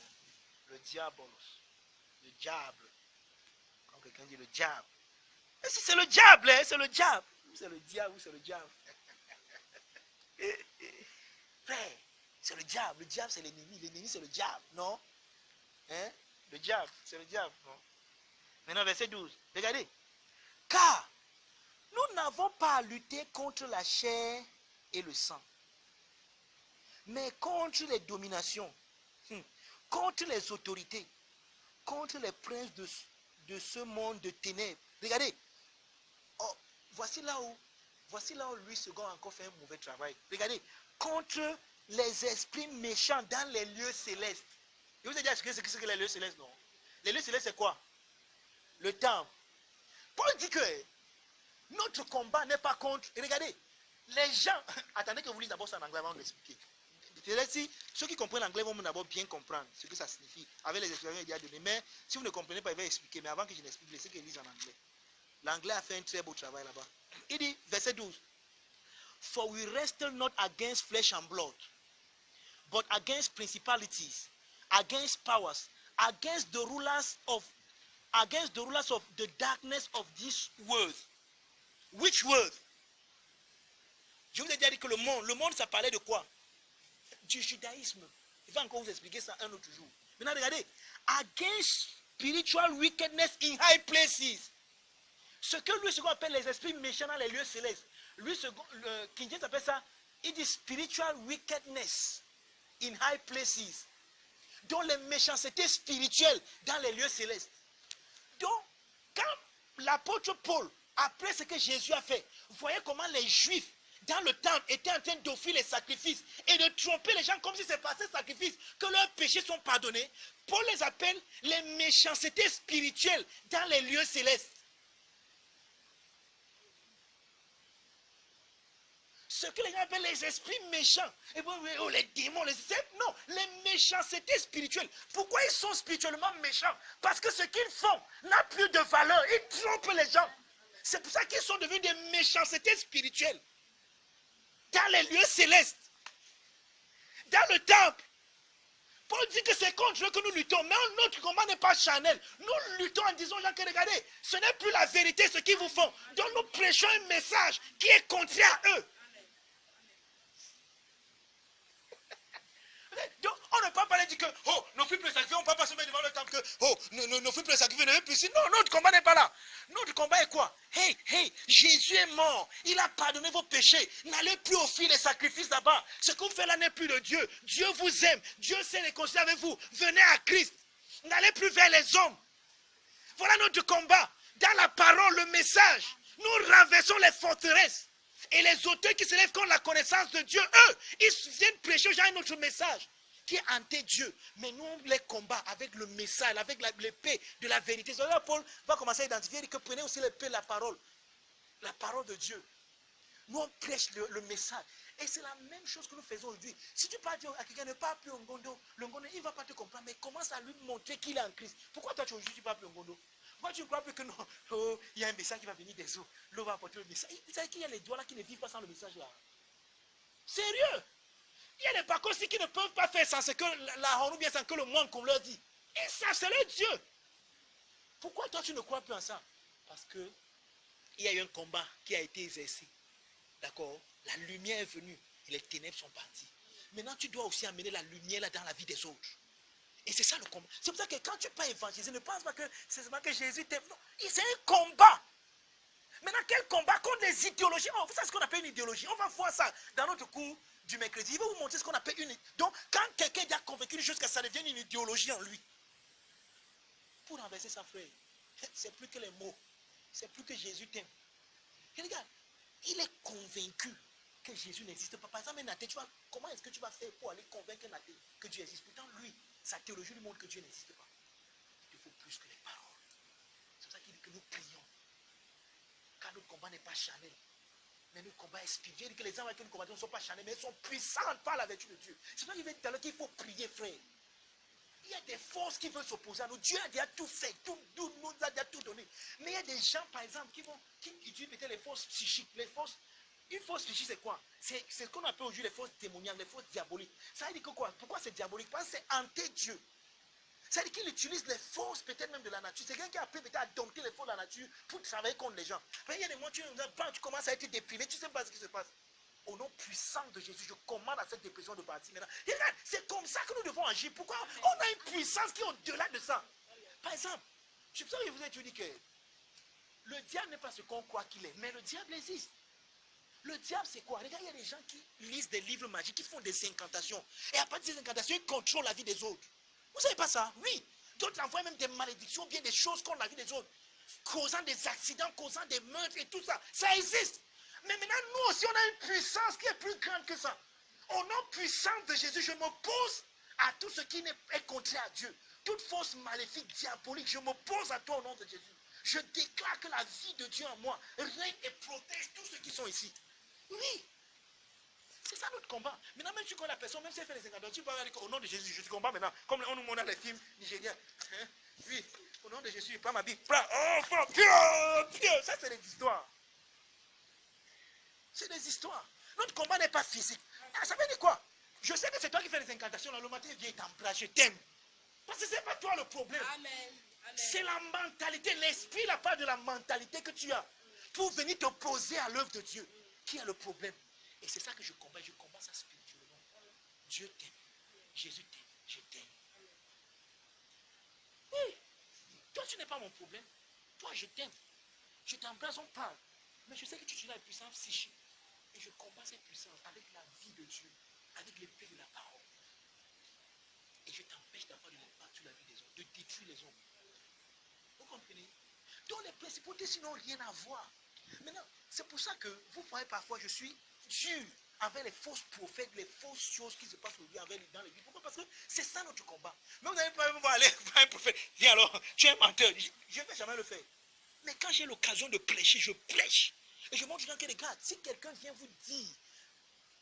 le diabolos. Le diable. Quand quelqu'un dit le diable. Et si c'est le diable, hein, c'est le diable. Ou c'est le diable, ou c'est le diable. Frère, c'est le diable. Le diable, c'est l'ennemi. L'ennemi, c'est le diable, non? Hein? Le diable, c'est le diable, non? Maintenant, verset 12. Regardez. Car nous n'avons pas à lutter contre la chair et le sang, mais contre les dominations, contre les autorités, contre les princes de ce monde de ténèbres. Regardez. Oh, voici là où Louis II a encore fait un mauvais travail. Regardez. Contre les esprits méchants dans les lieux célestes. Je vous ai dit ce que les lieux célestes, non? Les lieux célestes, c'est quoi? Le temple. Paul dit que notre combat n'est pas contre. Et regardez, les gens. Attendez que vous lisez d'abord ça en anglais avant de l'expliquer. Si ceux qui comprennent l'anglais vont d'abord bien comprendre ce que ça signifie avec les explications qu'il y a données. Mais si vous ne comprenez pas, il va expliquer. Mais avant que je n'explique, laissez qu'ils lisent en anglais. L'anglais a fait un très beau travail là-bas. Il dit, verset 12. For we wrestle not against flesh and blood, but against principalities, against powers, against the rulers of the darkness of this world. Which world? Je vous ai déjà dit que le monde, ça parlait de quoi? Du judaïsme. Il va encore vous expliquer ça un autre jour. Maintenant, regardez. Against spiritual wickedness in high places. Ce que lui second appelle les esprits méchants dans les lieux célestes. Lui second, King James appelle ça, it is spiritual wickedness in high places. Donc les méchancetés spirituelles dans les lieux célestes. Donc, quand l'apôtre Paul, après ce que Jésus a fait, voyez comment les Juifs dans le temple étaient en train d'offrir les sacrifices et de tromper les gens comme si c'est par ces sacrifices que leurs péchés sont pardonnés. Paul les appelle les méchancetés spirituelles dans les lieux célestes. Ce que les gens appellent les esprits méchants, et bon, oh, les démons, non, les méchancetés spirituelles. Pourquoi ils sont spirituellement méchants? Parce que ce qu'ils font n'a plus de valeur. Ils trompent les gens. C'est pour ça qu'ils sont devenus des méchancetés spirituelles. Dans les lieux célestes. Dans le temple. Paul dit que c'est contre eux que nous luttons. Mais notre combat n'est pas charnel. Nous luttons en disant, gens, que regardez, ce n'est plus la vérité ce qu'ils vous font. Donc nous prêchons un message qui est contraire à eux. Donc, on ne peut pas dire que, oh, nos filles plus sacrifiés, on ne peut pas se mettre devant le temple que, oh, nos filles plus sacrifiés ne veulent plus. Non, notre combat n'est pas là. Notre combat est quoi? Hey, Jésus est mort. Il a pardonné vos péchés. N'allez plus offrir les sacrifices là-bas. Ce que vous faites là n'est plus de Dieu. Dieu vous aime. Dieu s'est réconcilié avec vous. Venez à Christ. N'allez plus vers les hommes. Voilà notre combat. Dans la parole, le message. Nous renversons les forteresses. Et les auteurs qui se lèvent contre la connaissance de Dieu, eux, ils viennent prêcher aux gens notre message qui est hanté Dieu. Mais nous, on les combat avec le message, avec l'épée de la vérité. C'est là Paul va commencer à identifier que prenez aussi l'épée de la parole de Dieu. Nous, on prêche le message. Et c'est la même chose que nous faisons aujourd'hui. Si tu parles à quelqu'un, ne parle plus en Ngondo, le Ngondo, il ne va pas te comprendre, mais commence à lui montrer qu'il est en Christ. Pourquoi toi, aujourd'hui, tu ne parles plus en Ngondo? Pourquoi tu ne crois plus que non, oh, il y a un message qui va venir des eaux, l'eau va apporter le message. Vous savez qu'il y a les doigts là qui ne vivent pas sans le message là. Sérieux? Il y a les parcours aussi qui ne peuvent pas faire sans ce que la honte ou bien sans que le monde qu'on leur dit. Et ça, c'est le Dieu. Pourquoi toi tu ne crois plus en ça? Parce que il y a eu un combat qui a été exercé. D'accord? La lumière est venue et les ténèbres sont parties. Maintenant, tu dois aussi amener la lumière là dans la vie des autres. Et c'est ça le combat. C'est pour ça que quand tu pars évangéliser, ne pense pas que c'est seulement que Jésus t'aime. Non, c'est un combat. Maintenant, quel combat contre les idéologies? Oh, vous savez ce qu'on appelle une idéologie? On va voir ça dans notre cours du mercredi. Il va vous montrer ce qu'on appelle une... Donc, quand quelqu'un est convaincu d'une chose, que ça devienne une idéologie en lui. Pour renverser ça, frère, c'est plus que les mots. C'est plus que Jésus t'aime. Et regarde, il est convaincu que Jésus n'existe pas. Par exemple, un athée, comment est-ce que tu vas faire pour aller convaincre un athée que Dieu existe? Pourtant, lui, sa théologie lui montre que Dieu n'existe pas. Il faut plus que les paroles. C'est pour ça qu'il dit que nous prions. Car notre combat n'est pas charnel. Mais notre combat est spirituel. Que les hommes avec qui nous combattons ne sont pas charnels, mais ils sont puissants par la vertu de Dieu. C'est pour ça qu'il veut dire qu'il faut prier, frère. Il y a des forces qui veulent s'opposer à nous. Dieu a déjà tout fait, nous a déjà tout donné. Mais il y a des gens, par exemple, qui utilisent peut-être les forces psychiques. Une force psychique, c'est quoi? C'est ce qu'on appelle aujourd'hui les forces démoniaques, les forces diaboliques. Ça veut dire que quoi? Pourquoi c'est diabolique? Parce que c'est anti-Dieu. Ça veut dire qu'il utilise les forces peut-être même de la nature. C'est quelqu'un qui a appris peut-être à dompter les forces de la nature pour travailler contre les gens. Mais il y a des moments où tu commences à être déprimé, tu ne sais pas ce qui se passe. Au nom puissant de Jésus, je commande à cette dépression de partir maintenant. Et regarde, c'est comme ça que nous devons agir. Pourquoi? On a une puissance qui est au-delà de ça. Par exemple, je sais que je vous ai dit que le diable n'est pas ce qu'on croit qu'il est, mais le diable existe. Le diable, c'est quoi? Regarde, il y a des gens qui lisent des livres magiques, qui font des incantations. Et à partir des incantations, ils contrôlent la vie des autres. Vous ne savez pas ça? Oui. D'autres envoient même des malédictions, bien des choses contre la vie des autres, causant des accidents, causant des meurtres et tout ça. Ça existe. Mais maintenant, nous aussi, on a une puissance qui est plus grande que ça. Au nom puissant de Jésus, je m'oppose à tout ce qui est contraire à Dieu. Toute force maléfique, diabolique, je m'oppose à toi au nom de Jésus. Je déclare que la vie de Dieu en moi règne et protège tous ceux qui sont ici. Oui. C'est ça notre combat. Maintenant, même si tu connais la personne, même si elle fait les incantations, tu peux dire au nom de Jésus, je te combats maintenant. Comme on nous montre dans les films nigériens. Hein? Oui, au nom de Jésus, je prends ma Bible. Oh, Dieu. Ça, c'est des histoires. C'est des histoires. Notre combat n'est pas physique. Ah, ça veut dire quoi? Je sais que c'est toi qui fais les incantations. Là, le matin, viens t'embrasser, je t'aime. Parce que ce n'est pas toi le problème. Amen. C'est la mentalité, l'esprit, la part de la mentalité que tu as pour venir t'opposer à l'œuvre de Dieu qui a le problème. Et c'est ça que je combats ça spirituellement. Dieu t'aime, Jésus t'aime, je t'aime. Oui, toi tu n'es pas mon problème. Toi je t'aime. Je t'embrasse, on parle. Mais je sais que tu utilises la puissance psychique. Et je combats cette puissance avec la vie de Dieu, avec l'épée de la parole. Et je t'empêche d'avoir de l'impact sur la vie des autres, de détruire les hommes. Vous comprenez? Donc les principautés n'ont rien à voir. Maintenant, c'est pour ça que vous voyez parfois, je suis dur avec les fausses prophètes, les fausses choses qui se passent aujourd'hui dans les vies. Pourquoi? Parce que c'est ça notre combat. Mais vous n'allez pas aller voir un prophète. Viens alors, tu es un menteur. Je ne vais jamais le faire. Mais quand j'ai l'occasion de prêcher, je prêche. Et je montre aux gens que regarde, si quelqu'un vient vous dire,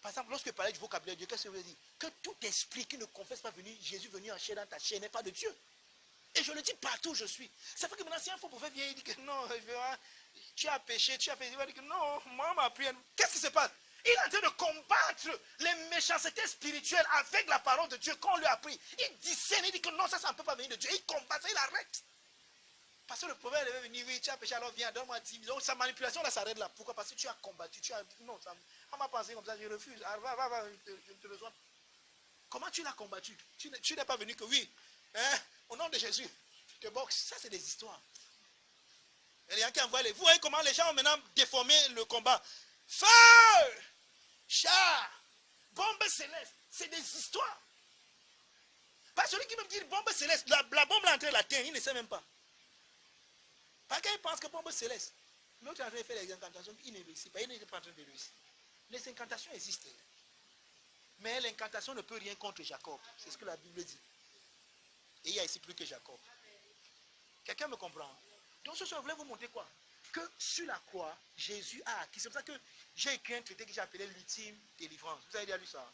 par exemple, lorsque je parlais du vocabulaire de Dieu, qu'est-ce que je veux dire? Que tout esprit qui ne confesse pas Jésus venu en chair dans ta chair n'est pas de Dieu. Et je le dis partout où je suis. Ça fait que maintenant, si un faux prophète vient et dit que non, tu as péché, tu as fait, il va dire que non, moi, ma prière. Qu'est-ce qui se passe? Il est en train de combattre les méchancetés spirituelles avec la parole de Dieu qu'on lui a appris. Il discerne, il dit que non, ça ne peut pas venir de Dieu. Il combat ça, il arrête. Parce que le prophète va venir, oui, tu as péché, alors viens, donne-moi 10 000. Donc sa manipulation là s'arrête là. Pourquoi? Parce que tu as combattu, non, on m'a pensé comme ça, je refuse. Alors, va, je te rejoins. Comment tu l'as combattu? Tu n'es pas venu que oui, hein, au nom de Jésus, je te boxe. Ça, c'est des histoires. Il y a qui envoie les. Vous voyez comment les gens ont maintenant déformé le combat. Feu! Chat! Bombe céleste. C'est des histoires. Pas celui qui me dit bombe céleste. La bombe est entrée la terre, il ne sait même pas. Parce qu'il pense que bombe céleste. L'autre est en train de faire les incantations, il ne réussit pas. Il n'est pas en train de réussir. Les incantations existent. Mais l'incantation ne peut rien contre Jacob. C'est ce que la Bible dit. Et il y a ici plus que Jacob. Quelqu'un me comprend? Donc ce soir, je voulais vous montrer quoi? Que sur la croix, Jésus a acquis. C'est pour ça que j'ai écrit un traité que j'ai appelé l'ultime délivrance. Vous avez déjà lu ça?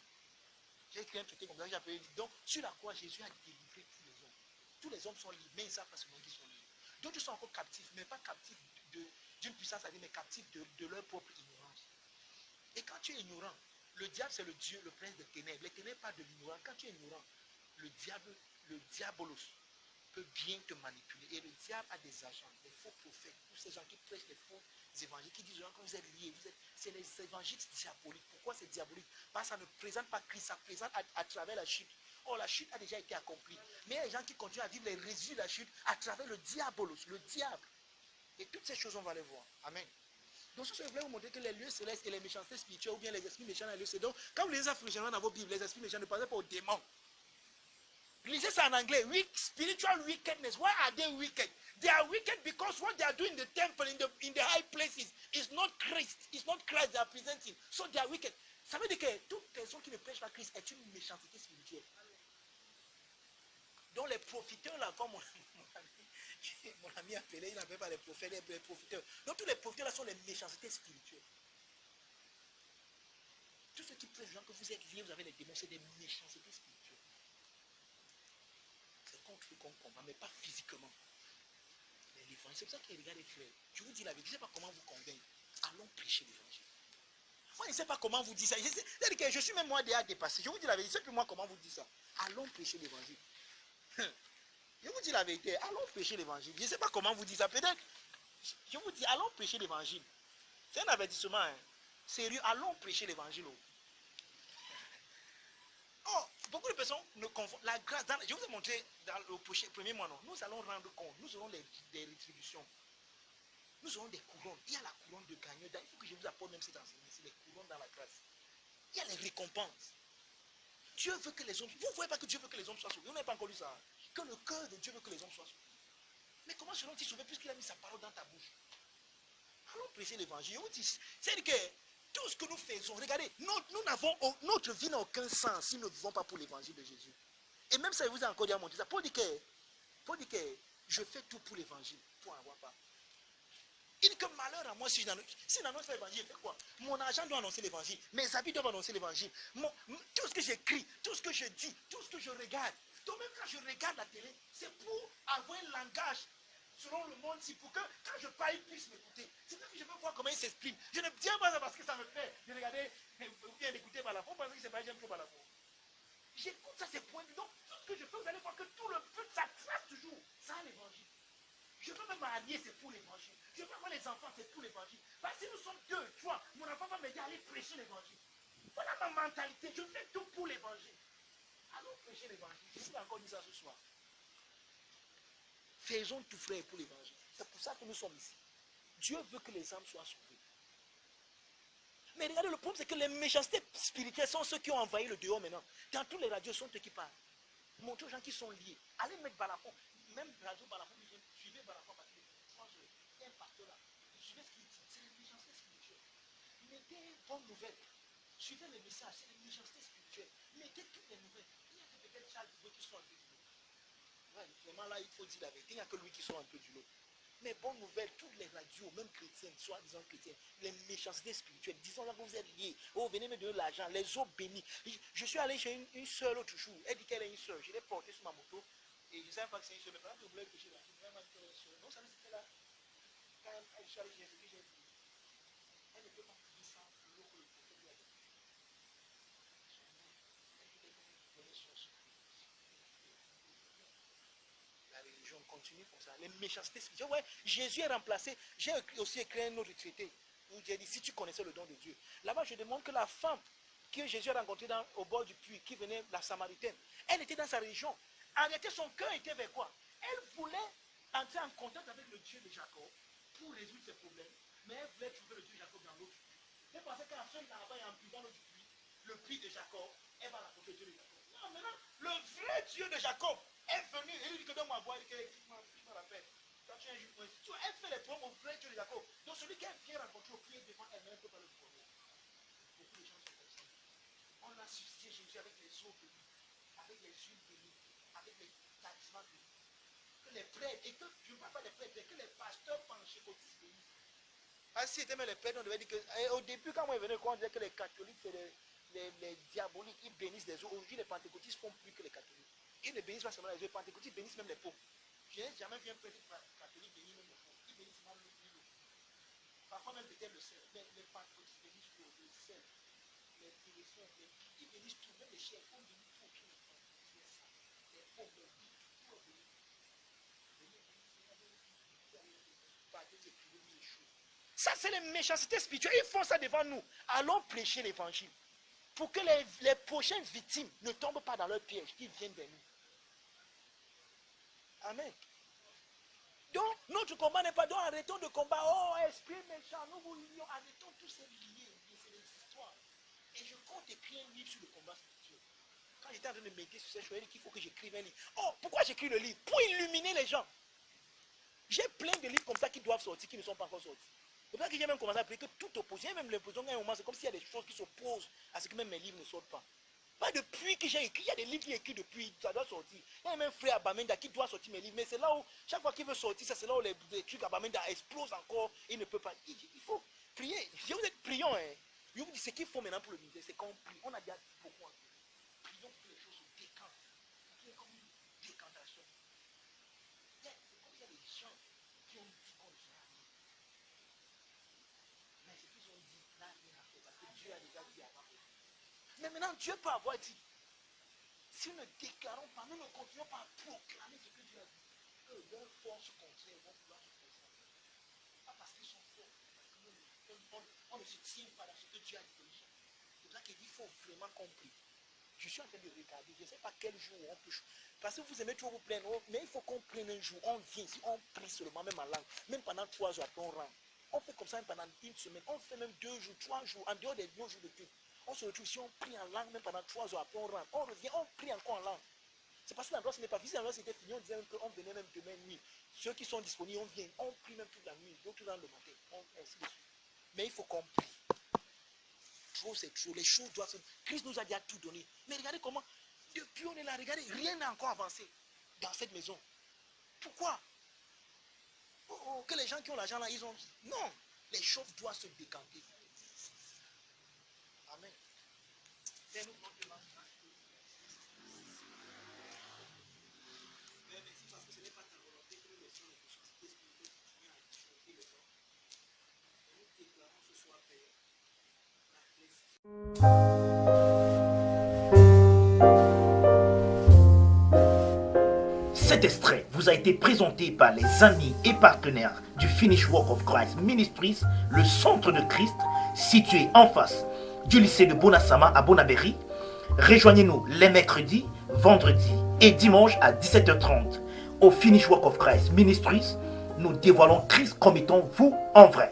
J'ai écrit un traité comme ça que j'ai appelé. Donc sur la croix, Jésus a délivré tous les hommes. Tous les hommes sont libres, mais ils savent pas seulement qu'ils sont libres. D'autres sont encore captifs, mais pas captifs d'une puissance à dire, mais captifs de leur propre ignorance. Et quand tu es ignorant, le diable c'est le Dieu, le prince des ténèbres. Les ténèbres parlent de l'ignorance. Quand tu es ignorant, le diabolos peut bien te manipuler. Et le diable a des agents, des faux prophètes, tous ces gens qui prêchent les faux évangiles, qui disent aux gens que vous êtes liés, c'est les évangiles diaboliques. Pourquoi c'est diabolique? Parce que ça ne présente pas Christ, ça présente à travers la chute. Or, la chute a déjà été accomplie. Mais il y a des gens qui continuent à vivre les résidus de la chute à travers le diabolos, le diable. Et toutes ces choses, on va les voir. Amen. Donc, ce que je voulais vous montrer que les lieux célestes et les méchancetés spirituelles, ou bien les esprits méchants dans les lieux célestes. Donc, quand vous lisez ça dans vos Bibles, les esprits méchants ne pensez pas aux démons. Lisez ça en anglais. Spiritual wickedness. Why are they wicked? They are wicked because what they are doing in the temple, in the high places, is not Christ. It's not Christ they are presenting. So they are wicked. Ça veut dire que toute personne qui ne prêche pas Christ est une méchanceté spirituelle. Donc les profiteurs là, comme mon ami appelé, il n'appelle pas les prophètes, les profiteurs. Donc tous les profiteurs là sont les méchancetés spirituelles. Tous ceux qui prêchent que vous êtes liés, vous avez les démons, c'est des méchancetés spirituelles. contre qu'on combat, mais pas physiquement. Mais l'évangile, c'est pour ça que regardez frère, je vous dis la vérité, je ne sais pas comment vous convaincre. Allons prêcher l'évangile. Moi, je ne sais pas comment vous dire ça. C'est-à-dire que je suis même moi déjà dépassé. Je vous dis la vérité, c'est plus moi comment vous dire ça. Allons prêcher l'évangile. Je vous dis la vérité, allons prêcher l'évangile. Je ne sais pas comment vous dire ça. Peut-être, je vous dis, allons prêcher l'évangile. C'est un avertissement. Hein. Sérieux, allons prêcher l'évangile. Oh, beaucoup de personnes ne confondent la grâce. Je vous ai montré dans le premier mois, non, nous allons rendre compte. Nous aurons des rétributions. Nous aurons des couronnes. Il y a la couronne de gagnant. Il faut que je vous apporte même cet enseignement. C'est les couronnes dans la grâce. Il y a les récompenses. Dieu veut que les hommes. Vous ne voyez pas que Dieu veut que les hommes soient sauvés. Vous n'avez pas encore lu ça. Que le cœur de Dieu veut que les hommes soient sauvés. Mais comment seront-ils sauvés puisqu'il a mis sa parole dans ta bouche? Allons prêcher l'évangile. C'est-à-dire que tout ce que nous faisons, regardez, notre vie n'a aucun sens si nous ne vivons pas pour l'évangile de Jésus. Et même ça, je vous ai encore dit à monter ça. Paul dit que je fais tout pour l'évangile, pour avoir pas. Il dit que malheur à moi si je n'annonce pas l'évangile, fait quoi? Mon argent doit annoncer l'évangile, mes habits doivent annoncer l'évangile. Tout ce que j'écris, tout ce que je dis, tout ce que je regarde. Donc même quand je regarde la télé, c'est pour avoir un langage selon le monde, c'est pour que quand je parle, ils puissent m'écouter. C'est pour que je veux voir comment ils s'expriment. Je ne tiens pas ça parce que ça me fait de regarder ou bien d'écouter par la peau, parce que c'est pas j'aime trop par la peau. J'écoute ça, c'est point. Donc tout ce que je fais, vous allez voir que tout le but, ça trace toujours. Ça, l'évangile. Je veux me marier, c'est pour l'évangile. Je veux avoir les enfants, c'est pour l'évangile. Parce que si nous sommes 2, 3, mon enfant va m'aider à aller prêcher l'évangile. Voilà ma mentalité. Je fais tout pour l'évangile. Allons prêcher l'évangile. Je vous ai encore dit ça ce soir. Faisons tout frère pour l'évangile. C'est pour ça que nous sommes ici. Dieu veut que les âmes soient sauvées. Mais regardez, le problème c'est que les méchancetés spirituelles sont ceux qui ont envahi le dehors maintenant. Dans tous les radios, sont eux qui parlent. Montrez aux gens qui sont liés. Allez mettre Balafon. Même radio Balafon, suivez Balafon parce que il y a un pasteur là. Suivez ce qu'il dit. C'est les méchancetés spirituelles. Mettez une bonne nouvelle. Suivez les messages. C'est les méchancetés spirituelles. Mettez toutes les nouvelles. Il y a que peut-être Charles qui sont un peu du lot. Ouais, vraiment là, il faut dire la vérité. Il n'y a que lui qui sont un peu du lot. Mais bonne nouvelle, toutes les radios, même chrétiennes, soi-disant chrétiennes, les méchancetés spirituelles, disons là que vous êtes liés, oh venez me donner de l'argent, les eaux bénies. Je suis allé chez une soeur l'autre jour, elle dit qu'elle est une soeur, je l'ai portée sur ma moto, et je ne savais pas que c'est une soeur, mais pendant que je voulais pécher là, je voulais m'inviter une soeur. Donc ça veut dire que là, quand elle suis allé chez ce que j'ai dit, elle ne peut pas prier ça pour l'eau que le prophète lui a donné. La religion continue comme ça. Les méchancetés spirituelles. Ouais, Jésus est remplacé. J'ai aussi écrit un autre traité où j'ai dit si tu connaissais le don de Dieu. Là-bas, je demande que la femme que Jésus a rencontrée au bord du puits, qui venait, la Samaritaine, elle était dans sa religion. En réalité, son cœur était vers quoi? Elle voulait entrer en contact avec le Dieu de Jacob pour résoudre ses problèmes. Mais elle voulait trouver le Dieu de Jacob dans l'autre puits. Elle pensait qu'en seule là-bas, il y a un puits dans l'autre puits, le puits de Jacob, elle va rencontrer le Dieu de Jacob. Non, maintenant, le vrai Dieu de Jacob est venu et lui dit que donne-moi à boire, il dit que je me rappelle. Quand tu es un juif, elle fait les promos au vrai Dieu de Jacob. Donc celui qui vient rencontrer au pied devant elle-même peut pas le problème. Beaucoup de gens sont comme ça. On a suscité Jésus avec les eaux bénies, avec les huiles bénies, avec les talismans bénis. Que les prêtres, et que je ne parle pas des prêtres, mais que les pasteurs pentecôtistes bénissent. Ah si c'était même les prêtres, on devait dire que au début quand moi je venais, on disait que les catholiques c'est les diaboliques, ils bénissent les eaux. Aujourd'hui les pentecôtistes font plus que les catholiques. Ils ne bénissent pas seulement les eaux, les pentecôtistes bénissent même les pauvres. Je n'ai jamais vu un prêtre catholique bénir même les pauvres. Ils bénissent même l'eau. Parfois même peut-être le sel. Mais les pentecôtistes bénissent l'eau, le sel, les téléphons, ils bénissent tout, même les chiens, ils font bénir tout autour de toi. Les pauvres, les vies, tout est béni. Ça, c'est les méchancetés spirituelles. Ils font ça devant nous. Allons prêcher l'évangile. Pour que les prochaines victimes ne tombent pas dans leur piège, qu'ils viennent vers nous. Amen. Donc, notre combat n'est pas donc arrêtons de combat. Oh, esprit méchant, nous vous lions. Arrêtons tous ces liés. C'est des histoires. Et je compte écrire un livre sur le combat spirituel. Quand j'étais en train de méditer sur ces choses, il dit qu'il faut que j'écrive un livre. Oh, pourquoi j'écris le livre? Pour illuminer les gens. J'ai plein de livres comme ça qui doivent sortir, qui ne sont pas encore sortis. C'est pour ça que j'ai même commencé à prier que tout opposition, même l'opposition, à un moment, c'est comme s'il y a des choses qui s'opposent à ce que même mes livres ne sortent pas. Pas depuis que j'ai écrit, il y a des livres qui sont écrits depuis, ça doit sortir. Il y a même un frère Abamenda qui doit sortir mes livres, mais c'est là où, chaque fois qu'il veut sortir, ça c'est là où les trucs Abamenda explosent encore, il ne peut pas. Il faut prier. Je vous dis, prions. Hein. Je vous dis, ce qu'il faut maintenant pour le ministère, c'est qu'on prie. On a déjà beaucoup en prions pour que les choses se décantent. Il y a comme une décantation. Mais maintenant, Dieu peut avoir dit, si nous ne déclarons pas, nous ne continuons pas à proclamer ce que Dieu a dit, que leurs forces contraires vont pouvoir se présenter. Pas parce qu'ils sont forts, parce qu'on ne se tient pas dans ce que Dieu a dit que nous sommes. C'est pour ça qu'il dit qu'il faut vraiment comprendre. Je suis en train de regarder, je ne sais pas quel jour on peut jouer. Parce que vous aimez toujours vous plaindre, mais il faut qu'on prenne un jour, on vient ici, on prie seulement, même en langue, même pendant 3 jours après on rentre. On fait comme ça même pendant une semaine, on fait même 2 jours, 3 jours, en dehors des 2 jours de culte. On se retrouve ici, on prie en langue, même pendant 3 jours après on rentre. On revient, on prie encore en langue. C'est parce que l'endroit ce n'est pas fini, l'endroit c'était fini, on disait même qu'on venait même demain nuit. Ceux qui sont disponibles, on vient, on prie même toute la nuit, d'autres dans le matin, ainsi de suite. Mais il faut qu'on prie. Trop c'est trop, les choses doivent se... Christ nous a déjà tout donné. Mais regardez comment, depuis on est là, regardez, rien n'a encore avancé dans cette maison. Pourquoi? Que les gens qui ont l'argent là, ils ont... Non, les choses doivent se décanter. Amen. Merci parce que ce n'est pas ta volonté que nous laissions les nécessités spirituelles continuer à choquer les gens. Et nous déclarons ce soir, Père, la blessure. Cet extrait vous a été présenté par les amis et partenaires du Finished Work of Christ Ministries, le centre de Christ, situé en face du lycée de Bonasama à Bonabéry. Rejoignez-nous les mercredis, vendredis et dimanches à 17h30 au Finished Work of Christ Ministries. Nous dévoilons Christ comme étant vous en vrai.